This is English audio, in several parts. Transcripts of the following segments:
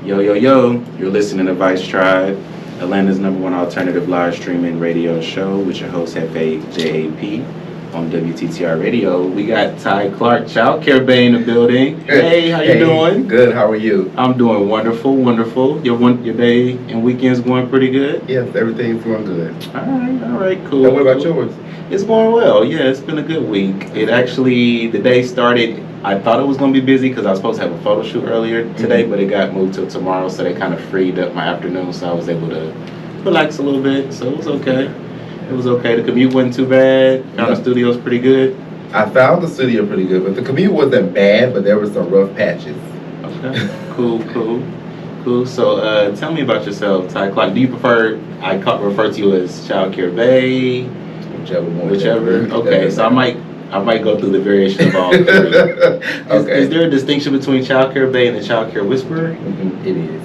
Yo, yo, yo, you're listening to Vice Tribe, Atlanta's #1 alternative live streaming radio show with your host, Hefe JAP, on WTT Radio. We got Ty Clark, Childcare Bay in the building. Hey, how you doing? Good, how are you? I'm doing wonderful, wonderful. Your day and weekend's going pretty good? Yes, everything's going good. All right, cool. And what about yours? It's going well. Yeah, it's been a good week. It actually, the day started, I thought it was going to be busy because I was supposed to have a photo shoot earlier today, but it got moved till tomorrow, so they kind of freed up my afternoon, so I was able to relax a little bit, so it was okay. It was okay. The commute wasn't too bad. Found the studio's pretty good. I found the studio pretty good, but the commute wasn't bad, but there were some rough patches. Okay, cool. So tell me about yourself, Ty Clark. Do you prefer, I refer to you as Childcare Bay? Whichever. Okay, so I might go through the variation of all three. Is there a distinction between Childcare Bay and the Childcare Whisperer? Mm-hmm, it is.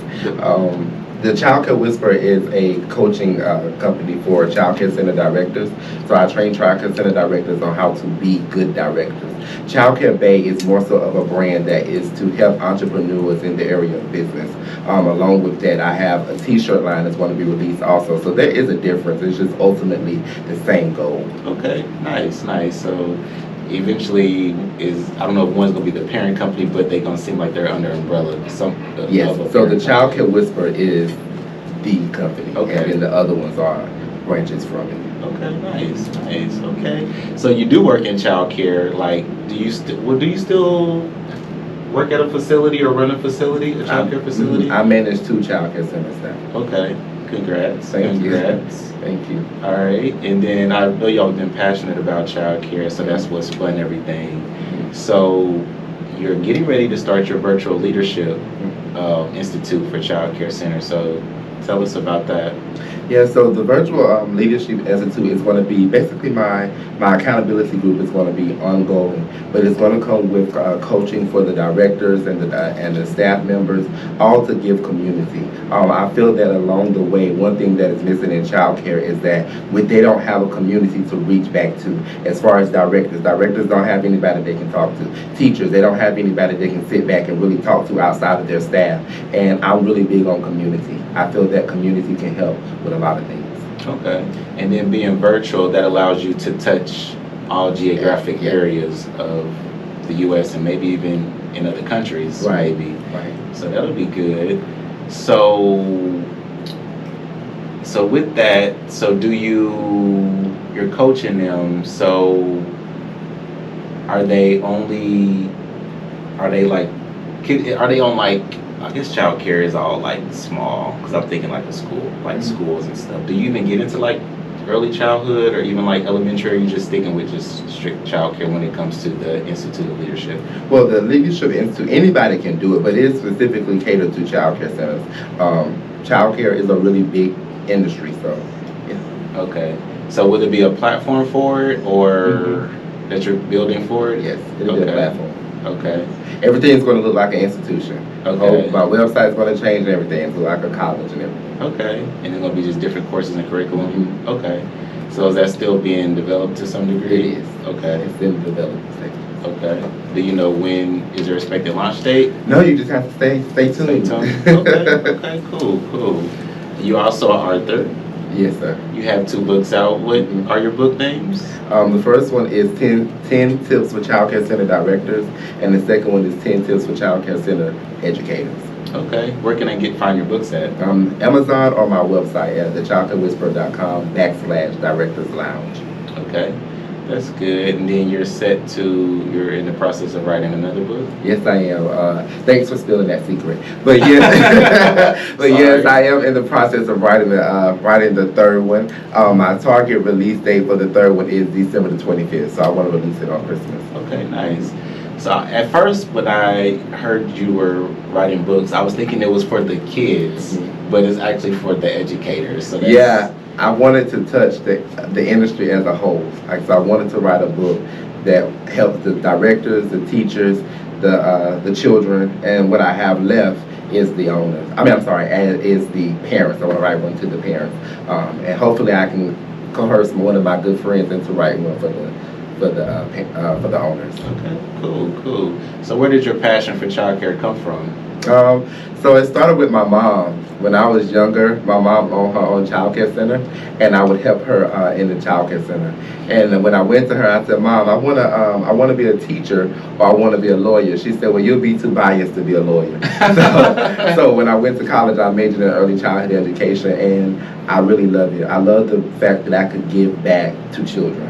The Childcare Whisperer is a coaching company for childcare center directors. So I train childcare center directors on how to be good directors. Childcare Bay is more so of a brand that is to help entrepreneurs in the area of business. Along with that, I have a t-shirt line that's going to be released also. So there is a difference. It's just ultimately the same goal. Okay, nice. So eventually I don't know if one's going to be the parent company, but they're going to seem like they're under umbrella. Yes, so the Childcare Whisperer is the company. Okay. And then the other ones are branches from it. Okay, nice. Okay. So you do work in childcare. Like, do you still work at a facility or run a facility, a childcare facility? I manage 2 childcare centers now. Okay. Congrats. Thank you. All right. And then I know y'all been passionate about childcare, so that's what's spun everything. So you're getting ready to start your virtual leadership institute for childcare centers. So tell us about that. Yeah, so the Virtual Leadership Institute is going to be basically my accountability group is going to be ongoing, but it's going to come with coaching for the directors and the staff members, all to give community. I feel that along the way, one thing that is missing in childcare is that they don't have a community to reach back to. As far as directors don't have anybody they can talk to. Teachers, they don't have anybody they can sit back and really talk to outside of their staff. And I'm really big on community. I feel that community can help with a lot of things. Okay. And then being virtual, that allows you to touch all geographic areas of the U.S. and maybe even in other countries. Right. Maybe. Right. So that'll be good. So with that, you're coaching them, so are they on like, I guess childcare is all like small, because I'm thinking like a school, like schools and stuff. Do you even get into like early childhood or even like elementary, or are you just sticking with just strict childcare when it comes to the Institute of Leadership? Well, the Leadership Institute, anybody can do it, but it is specifically catered to childcare centers. Childcare is a really big industry, so yeah. Okay. So will it be a platform for it, or that you're building for it? Yes, it'll be a platform. Okay. Everything's going to look like an institution. Okay. My website's going to change and everything. It's like a college and everything. Okay. And it's going to be just different courses and curriculum? Okay. So is that still being developed to some degree? It is. Okay. It's in the development stage. Okay. Do you know when is there expected launch date? No, you just have to stay tuned. Stay tuned. Okay, cool. You also are author. Yes, sir. You have 2 books out. What are your book names? The first one is 10 Tips for Childcare Center Directors, and the second one is 10 Tips for Childcare Center Educators. Okay. Where can I find your books at? Amazon or my website at thechildcarewhisperer.com/Directors Lounge. Okay. That's good. And then you're in the process of writing another book? Yes, I am. Thanks for spilling that secret. But yes, yes, I am in the process of writing the third one. My target release date for the third one is December the 25th, so I want to release it on Christmas. Okay, nice. So at first, when I heard you were writing books, I was thinking it was for the kids, but it's actually for the educators. So yeah. I wanted to touch the industry as a whole. So I wanted to write a book that helps the directors, the teachers, the children, and what I have left is the owners. Is the parents. I want to write one to the parents, and hopefully I can coerce one of my good friends into writing one for the owners. Okay, cool. So where did your passion for childcare come from? So it started with my mom. When I was younger, my mom owned her own childcare center, and I would help her in the childcare center. And when I went to her, I said, "Mom, I wanna be a teacher, or I wanna be a lawyer." She said, "Well, you'll be too biased to be a lawyer." So when I went to college, I majored in early childhood education, and I really loved it. I love the fact that I could give back to children.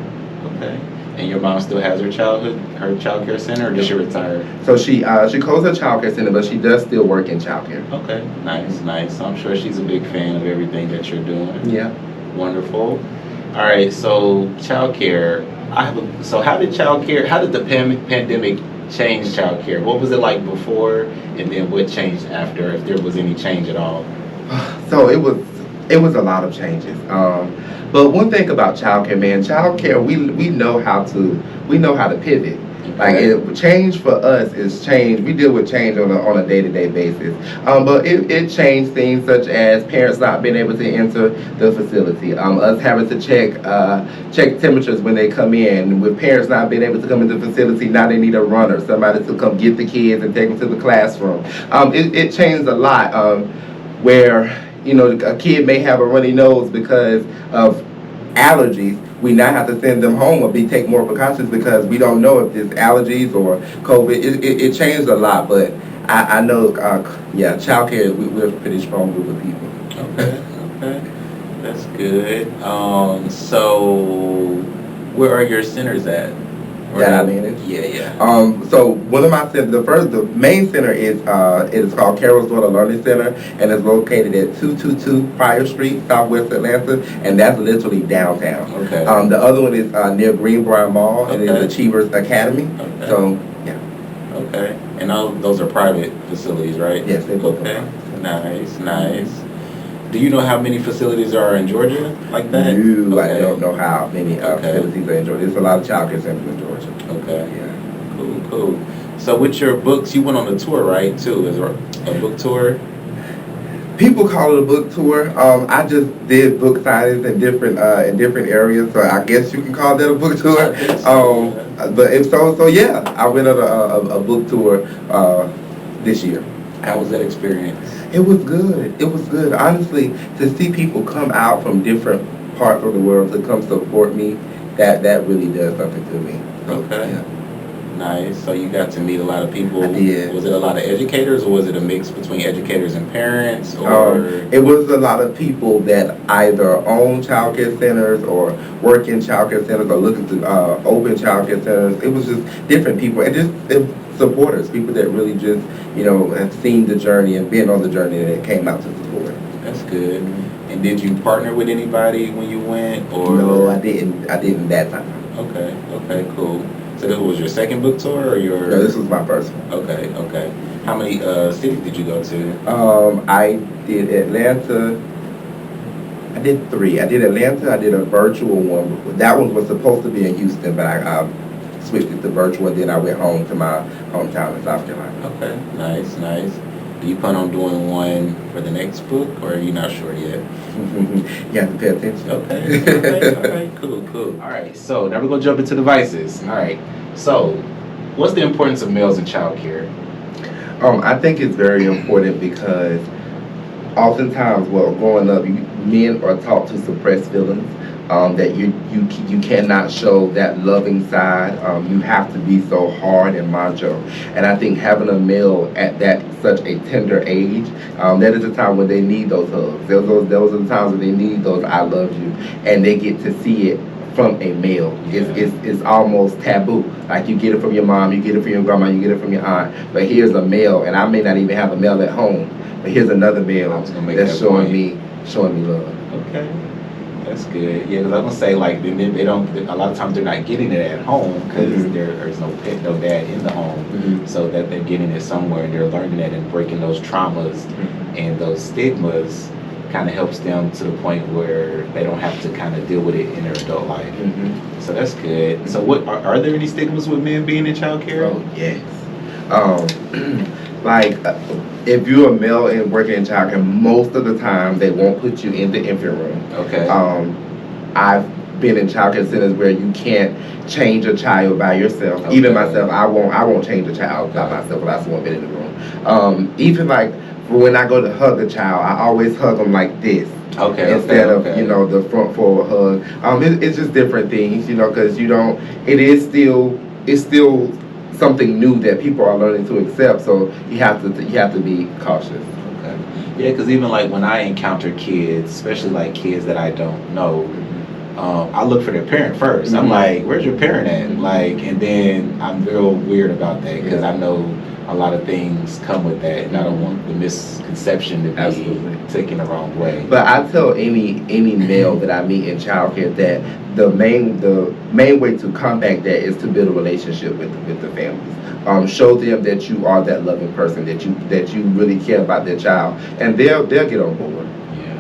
Okay. And your mom still has her childcare center, or did she retire? So she closed her childcare center, but she does still work in childcare. Okay, nice. So I'm sure she's a big fan of everything that you're doing. Yeah. Wonderful. All right, so childcare. So how did the pandemic change childcare? What was it like before, and then what changed after, if there was any change at all? So it was a lot of changes. But one thing about childcare, man, we know how to pivot. Like change for us is change. We deal with change on a day-to-day basis. But it changed things such as parents not being able to enter the facility, us having to check temperatures when they come in. With parents not being able to come into the facility, now they need a runner, somebody to come get the kids and take them to the classroom. It changed a lot. Where a kid may have a runny nose because of allergies, we now have to send them home or take more precautions because we don't know if it's allergies or COVID. It changed a lot, but I know, childcare, we're a pretty strong group of people. Okay, that's good. So where are your centers at? That I manage? Yeah. So one of my centers, the main center is called Carol's Daughter Learning Center, and it's located at 222 Pryor Street, Southwest Atlanta, and that's literally downtown. Okay. The other one is near Greenbrier Mall, and it's Achievers Academy. Okay. So yeah. Okay. And all those are private facilities, right? Yes, they both okay. are. Nice. Do you know how many facilities are in Georgia like that? No, I don't know how many facilities are in Georgia. There's a lot of childcare centers in Georgia. Okay. Yeah. Cool. So with your books, you went on a tour, right, too? Is there a book tour? People call it a book tour. I just did book signings in different areas, so I guess you can call that a book tour. But if so, yeah, I went on a book tour this year. How was that experience? It was good. Honestly, to see people come out from different parts of the world to come support me, that really does something to me. Okay. Yeah. Nice. So you got to meet a lot of people. I did. Was it a lot of educators, or was it a mix between educators and parents? Or it was a lot of people that either own childcare centers or work in childcare centers or looking to open childcare centers. It was just different people, and just supporters, people that really just have seen the journey and been on the journey and came out to support. That's good. And did you partner with anybody when you went, or? No, I didn't that time. Okay, cool. So this was your second book tour, or your? No, this was my first one. Okay. How many cities did you go to? I did Atlanta. I did 3. I did Atlanta. I did a virtual one. That one was supposed to be in Houston, but I switched it to virtual, and then I went home to my hometown in South Carolina. Okay, nice. Do you plan on doing one for the next book, or are you not sure yet? You have to pay attention. Okay. All right, cool. All right, so now we're going to jump into the vices. All right, so what's the importance of males in childcare? I think it's very important because oftentimes, growing up, men are taught to suppress feelings. That you cannot show that loving side. You have to be so hard and macho. And I think having a male at such a tender age, that is the time when they need those hugs. Those are the times when they need those "I love you," and they get to see it from a male. It's almost taboo. Like, you get it from your mom, you get it from your grandma, you get it from your aunt. But here's a male, and I may not even have a male at home, but here's another male that's showing me love. Okay. That's good. Yeah, because I'm gonna say, like, they don't. A lot of times they're not getting it at home because there's no dad in the home, so that they're getting it somewhere, and they're learning that and breaking those traumas and those stigmas. Kind of helps them to the point where they don't have to kind of deal with it in their adult life. So that's good. So what are there any stigmas with men being in childcare? Oh yes. If you're a male and working in childcare, most of the time they won't put you in the infant room. Okay. been in childcare centers where you can't change a child by yourself. Okay. Even myself, I won't change a child by myself if I just won't be in the room. Even like when I go to hug a child, I always hug them like this. Instead of the front forward hug. It's just different things, because it's still something new that people are learning to accept. So you have to be cautious. Okay. Yeah, because even like when I encounter kids, especially like kids that I don't know, I look for their parent first. I'm like, where's your parent at? Like, and then I'm real weird about that because I know a lot of things come with that, and I don't want the misconception to be taken the wrong way. But I tell any male that I meet in childcare that the main way to combat that is to build a relationship with the families. Show them that you are that loving person, that you really care about their child, and they'll get on board. Yeah.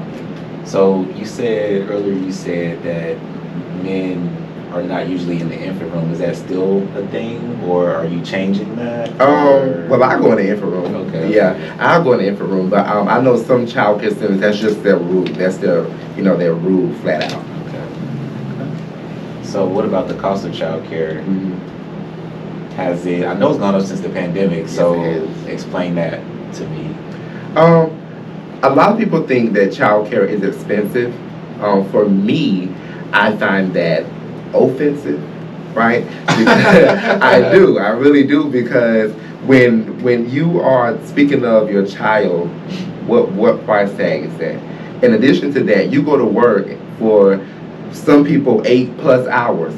So you said earlier that men are not usually in the infant room. Is that still a thing, or are you changing that? Well, I go in the infant room. Okay. Yeah, I'll go in the infant room, but I know some child care centers, that's just their rule. That's their rule flat out. Okay. So what about the cost of child care? Has it? I know it's gone up since the pandemic. So explain that to me. A lot of people think that child care is expensive. For me, I find that offensive, right? I really do, because when you are speaking of your child, what price tag is that? In addition to that, you go to work for some people 8+ hours,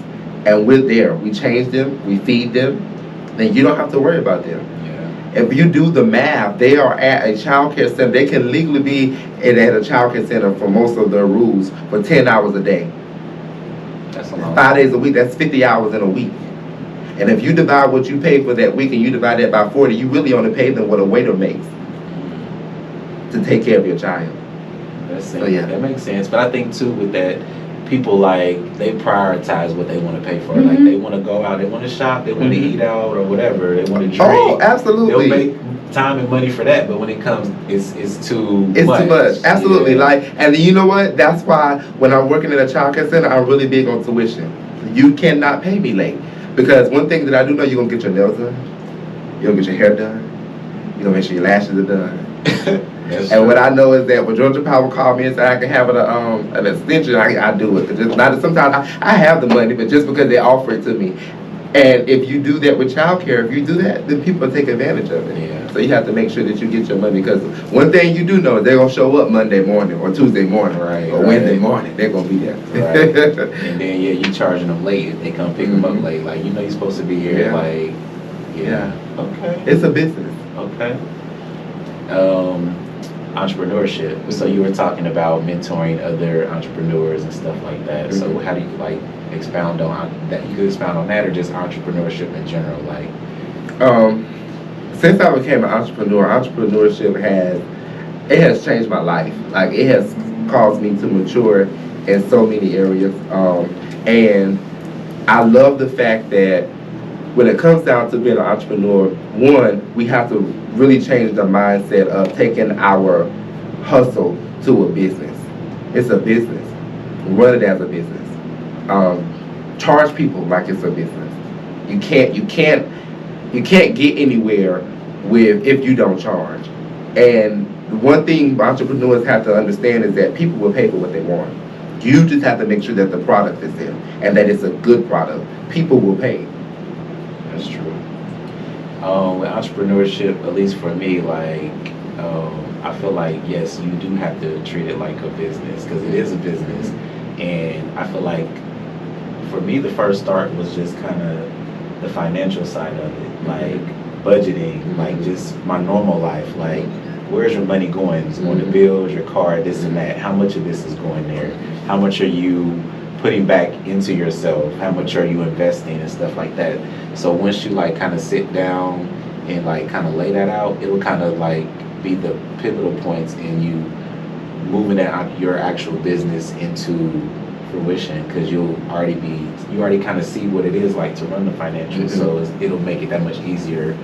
and we're there. We change them, we feed them, then you don't have to worry about them. If you do the math, they are at a child care center. They can legally be at a child care center for most of their rules for 10 hours a day. That's a lot. 5 days a week, that's 50 hours in a week. And if you divide what you pay for that week and you divide that by 40, you really only pay them what a waiter makes to take care of your child. That makes sense. But I think too with that, people they prioritize what they want to pay for. Like they want to go out, they want to shop, they want to eat out or whatever, they want to drink. Oh, absolutely. They'll make time and money for that, but when it comes, it's too much. It's too much. Absolutely. And you know what? That's why when I'm working at a child care center, I'm really big on tuition. You cannot pay me late, because one thing that I do know, you're gonna get your nails done, you're gonna get your hair done, you're gonna make sure your lashes are done. And what I know is that when Georgia Power called me and said I can have an extension, I do it. Sometimes I have the money, but just because they offer it to me. And if you do that with childcare, if you do that, then people take advantage of it. Yeah. So you have to make sure that you get your money, because one thing you do know is they're gonna show up Monday morning or Tuesday morning or Wednesday morning. They're gonna be there. And then you charging them late if they come pick them up late. Like you're supposed to be here. Okay. It's a business. Okay. Entrepreneurship. So you were talking about mentoring other entrepreneurs and stuff like that. So how do you expound on that? You could expound on that, or just entrepreneurship in general, Since I became an entrepreneur, entrepreneurship has changed my life. Like, it has caused me to mature in so many areas. And I love the fact that when it comes down to being an entrepreneur, one, we have to really change the mindset of taking our hustle to a business. It's a business. Run it as a business. Charge people like it's a business. You can't get anywhere if you don't charge. And one thing entrepreneurs have to understand is that people will pay for what they want. You just have to make sure that the product is there and that it's a good product. People will pay. That's true. With entrepreneurship, at least for me, I feel like, yes, you do have to treat it like a business, because it is a business. And I feel like for me, the first start was just kind of the financial side of it, like budgeting, like just my normal life, like where's your money going? It's going to bills, your car, this and that. How much of this is going there? How much are you putting back into yourself? How much are you investing and stuff like that? So once you kind of sit down and kind of lay that out, it'll kind of be the pivotal points in you moving your actual business into fruition, because you already kind of see what it is like to run the financials. So it'll make it that much easier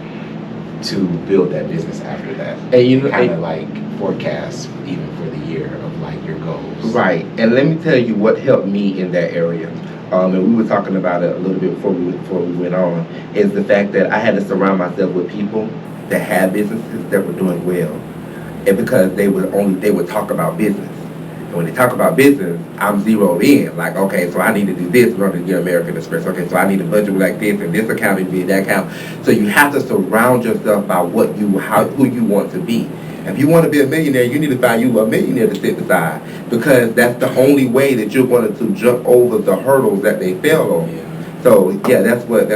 to build that business after that. And you know, kind of like forecast even for the year of like your goals. Right. And let me tell you what helped me in that area. And we were talking about it a little bit before we went on, is the fact that I had to surround myself with people that had businesses that were doing well. And because they would talk about business. And when they talk about business, I'm zeroed in. Like, okay, so I need to do this in order to get American Express. Okay, so I need a budget like this, and this account is big, that account. So you have to surround yourself by who you want to be. If you want to be a millionaire, you need to find you a millionaire to sit beside, because that's the only way that you're going to jump over the hurdles that they fell on. Yeah. So yeah, that's what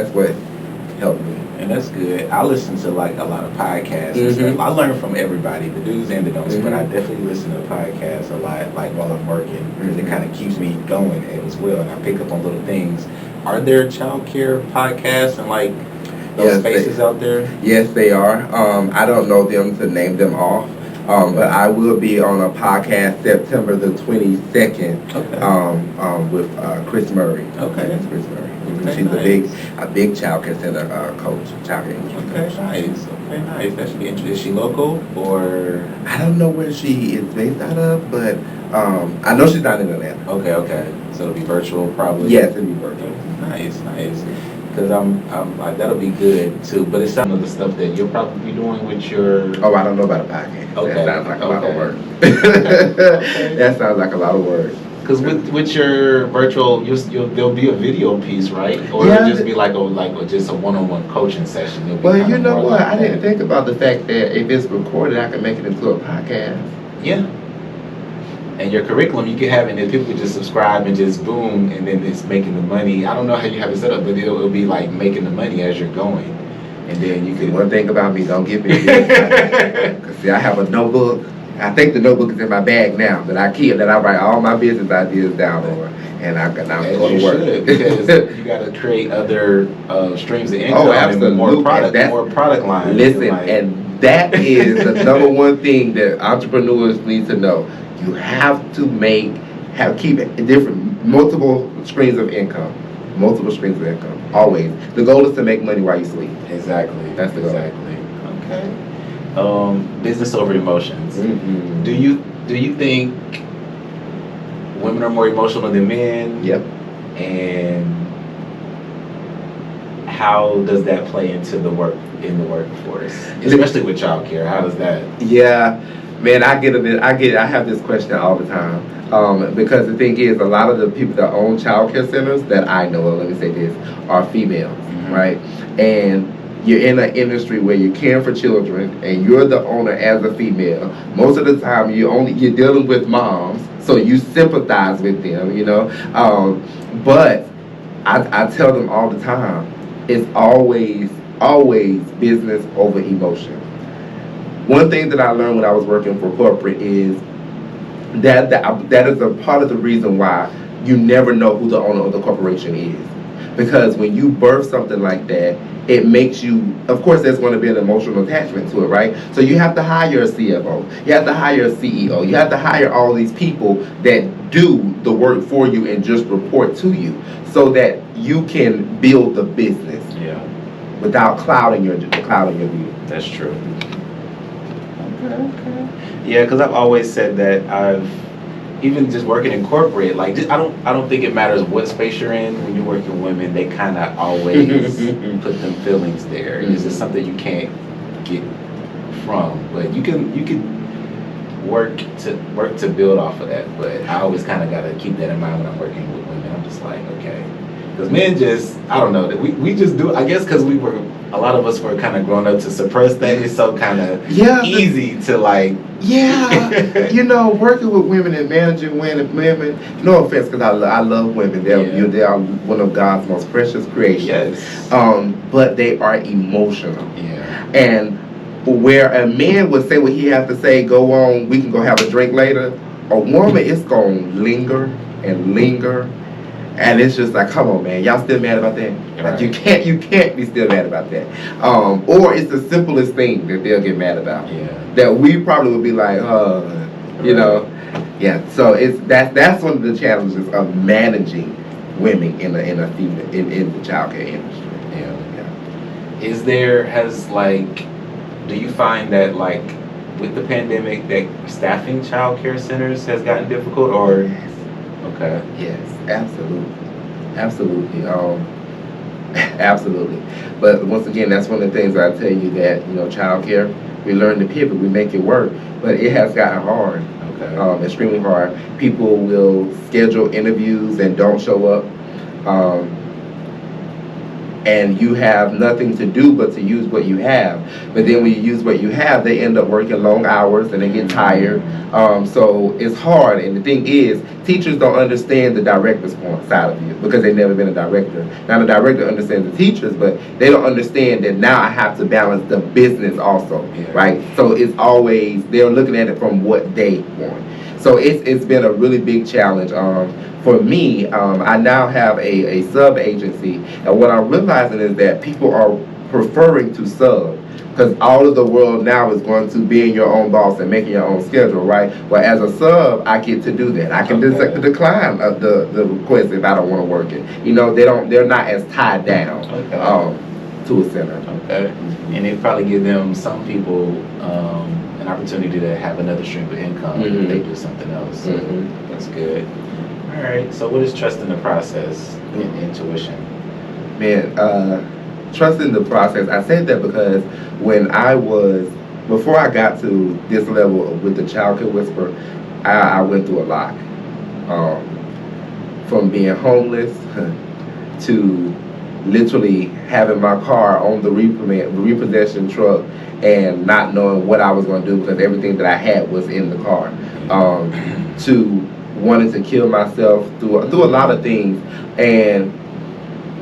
helped me. And that's good. I listen to like a lot of podcasts and stuff. I learn from everybody, the do's and the don'ts, but I definitely listen to podcasts a lot, like while I'm working, because it kind of keeps me going as well, and I pick up on little things. Are there childcare podcasts and like those spaces out there? Yes, they are. I don't know them to name them off, but I will be on a podcast September the 22nd with Chris Murray. Okay, that's Chris Murray. Okay, She's nice. a big childcare center coach, childcare English. Okay, nice. Okay, nice. That should be interesting. Is she local or? I don't know where she is based out of, but I know she's not in Atlanta. Okay. So it'll be virtual, probably. Yes, it'll be virtual. Nice. Because I'm that'll be good too. But it's some of the stuff that you'll probably be doing with your. Oh, I don't know about a podcast. Okay. That sounds like a lot of work. Okay. That sounds like a lot of work. Because with your virtual, there'll be a video piece, right? Or Yeah, it'll just be like just a one-on-one coaching session. It'll be Well, kinda you know more what? like I didn't that. think about the fact that if it's recorded, I can make it into a podcast. Yeah. And your curriculum, you can have it, and people can just subscribe and just boom, and then it's making the money. I don't know how you have it set up, but it'll be like making the money as you're going, and then you can. One thing about me, don't give me because see, I have a notebook. I think the notebook is in my bag now that I keep, that I write all my business ideas down on, and I'm going to work. Should, because you got to create other streams of income. Oh, absolutely. And more product lines. Listen, and that is the number one thing that entrepreneurs need to know. You have to keep multiple streams of income. Always. The goal is to make money while you sleep. Exactly. That's the goal. Exactly. Okay. Business over emotions. Mm-hmm. Do you think women are more emotional than men? Yep. And how does that play into the workforce, especially with childcare? How does that? Yeah, man, I have this question all the time, because the thing is, a lot of the people that own childcare centers that I know of, let me say this, are females, right? And you're in an industry where you're caring for children, and you're the owner as a female. Most of the time, you're dealing with moms, so you sympathize with them, you know. But I tell them all the time, it's always business over emotion. One thing that I learned when I was working for corporate is that is a part of the reason why you never know who the owner of the corporation is. Because when you birth something like that, it makes you, of course, there's going to be an emotional attachment to it, right? So you have to hire a CFO, you have to hire a CEO, you have to hire all these people that do the work for you and just report to you, so that you can build the business. Yeah. Without clouding your view. That's true. Okay. Yeah, because I've always said that even just working in corporate, like I don't think it matters what space you're in. When you're working with women, they kind of always put them feelings there. It's just something you can't get from, but you can work to build off of that. But I always kind of gotta keep that in mind when I'm working with women. I'm just like, okay, because men I don't know, we just do. I guess because a lot of us were kind of grown up to suppress that. It's so kind of easy to like. Yeah, you know, working with women and managing women. No offense, because I love women. They are one of God's most precious creations. Yes. But they are emotional. Yeah. And where a man would say what he has to say, go on, we can go have a drink later. A woman is gonna linger and linger. And it's just like, come on, man, y'all still mad about that? Right. Like, you can't be still mad about that. Or it's the simplest thing that they'll get mad about. Yeah. That we probably would be like, you know, yeah. So that's one of the challenges of managing women in the childcare industry. Yeah. Has do you find that like with the pandemic that staffing child care centers has gotten difficult or? Okay. Yes, absolutely. Absolutely. Absolutely. But once again, that's one of the things I tell you that, child care, we learn to pivot, we make it work. But it has gotten hard. Okay. Extremely hard. People will schedule interviews and don't show up. And you have nothing to do but to use what you have. But then when you use what you have, they end up working long hours and they get tired. So it's hard. And the thing is, teachers don't understand the director's side of you because they've never been a director. Now the director understands the teachers, but they don't understand that now I have to balance the business also, right? So it's always, they're looking at it from what they want. So it's been a really big challenge. For me, I now have a sub agency, and what I'm realizing is that people are preferring to sub because all of the world now is going to be your own boss and making your own schedule, right? Well, as a sub, I get to do that. I can decline the request if I don't want to work it. They're not as tied down to a center. Okay, and it probably give them some people an opportunity to have another stream of income if they do something else. So that's good. All right, so what is trust in the process and intuition? Man, trust in the process. I said that because before I got to this level with the Childcare Whisperer, I went through a lot. From being homeless to literally having my car on the repossession truck and not knowing what I was going to do because everything that I had was in the car. To wanted to kill myself through a lot of things, and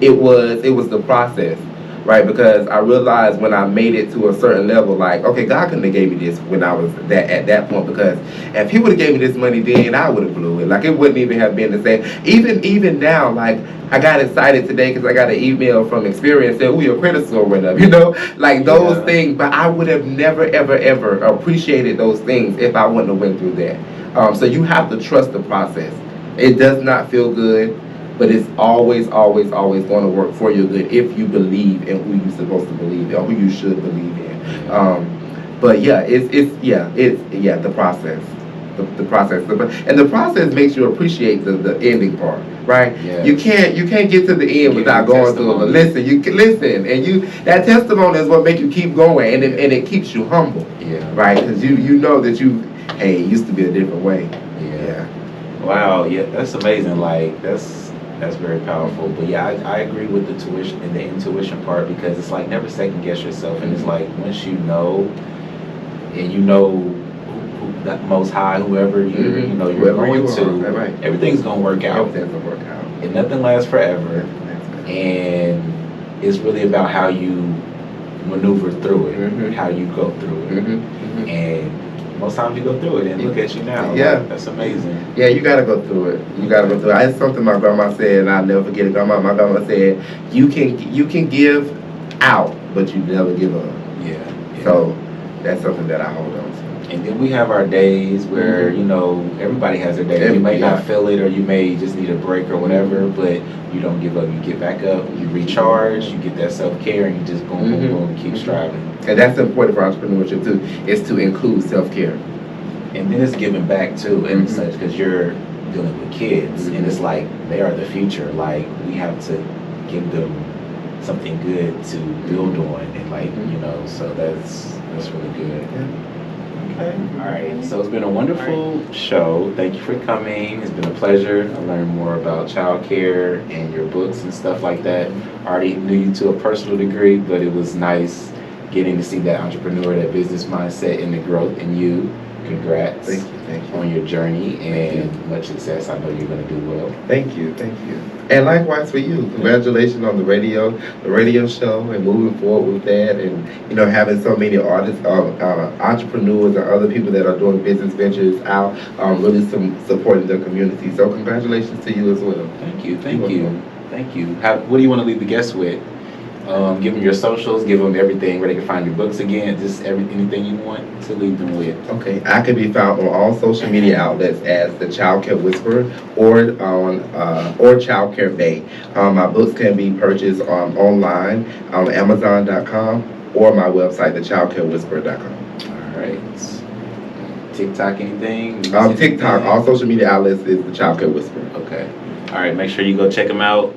it was the process, right? Because I realized when I made it to a certain level, like, okay, God couldn't have gave me this when I was at that point, because if He would have gave me this money then, I would have blew it. Like, it wouldn't even have been the same. Even now, like, I got excited today because I got an email from Experience saying, "Oh, your credit score went up," like those things. But I would have never, ever, ever appreciated those things if I wouldn't have went through that. So you have to trust the process. It does not feel good, but it's always, always, always going to work for your good if you believe in who you're supposed to believe in, or who you should believe in. But yeah, it's the process. The process, and the process makes you appreciate the ending part, right? Yes. You can't get to the end without going through it. Listen, you can listen, and that testimony is what makes you keep going, and it keeps you humble, right? Because you know that it used to be a different way. Yeah. Wow. Yeah, that's amazing. Like that's very powerful. But yeah, I agree with the tuition and the intuition part, because it's like never second guess yourself, and it's like once you know, and you know. That Most High, whoever you're going to, everything's gonna work out. Everything's gonna work out. And nothing lasts forever. And it's really about how you maneuver through it, how you go through it. And most times you go through it, and look at you now. Yeah, like, that's amazing. Yeah, you gotta go through it. It's something my grandma said, and I'll never forget it. My grandma said, "You can give out, but you never give up." Yeah. So that's something that I hold on to. And then we have our days where, everybody has their days. You may not feel it, or you may just need a break or whatever, but you don't give up. You get back up, you recharge, you get that self-care, and you just boom, boom, boom, keep striving. And that's important for entrepreneurship too, is to include self-care. And then it's giving back too, and such, because you're dealing with kids, and it's like, they are the future. Like, we have to give them something good to build on, and so that's really good. Okay. All right. So it's been a wonderful show. Thank you for coming. It's been a pleasure. I learned more about childcare and your books and stuff like that. I already knew you to a personal degree, but it was nice getting to see that entrepreneur, that business mindset, and the growth in you. Congrats. Thank you. On your journey, and much success. I know you're going to do well. Thank you. And likewise for you. Congratulations on the radio show, and moving forward with that, and having so many artists, entrepreneurs, and other people that are doing business ventures out, really supporting their community. So congratulations to you as well. Thank you. What do you want to leave the guests with? Give them your socials, give them everything where they can find your books again, just anything you want to leave them with. Okay, I can be found on all social media outlets as the Childcare Whisperer, or Childcare Bay. My books can be purchased online on Amazon.com or my website, thechildcarewhisperer.com. All right. TikTok, anything? TikTok, all social media outlets is the Childcare Whisperer. Okay. All right. Make sure you go check them out.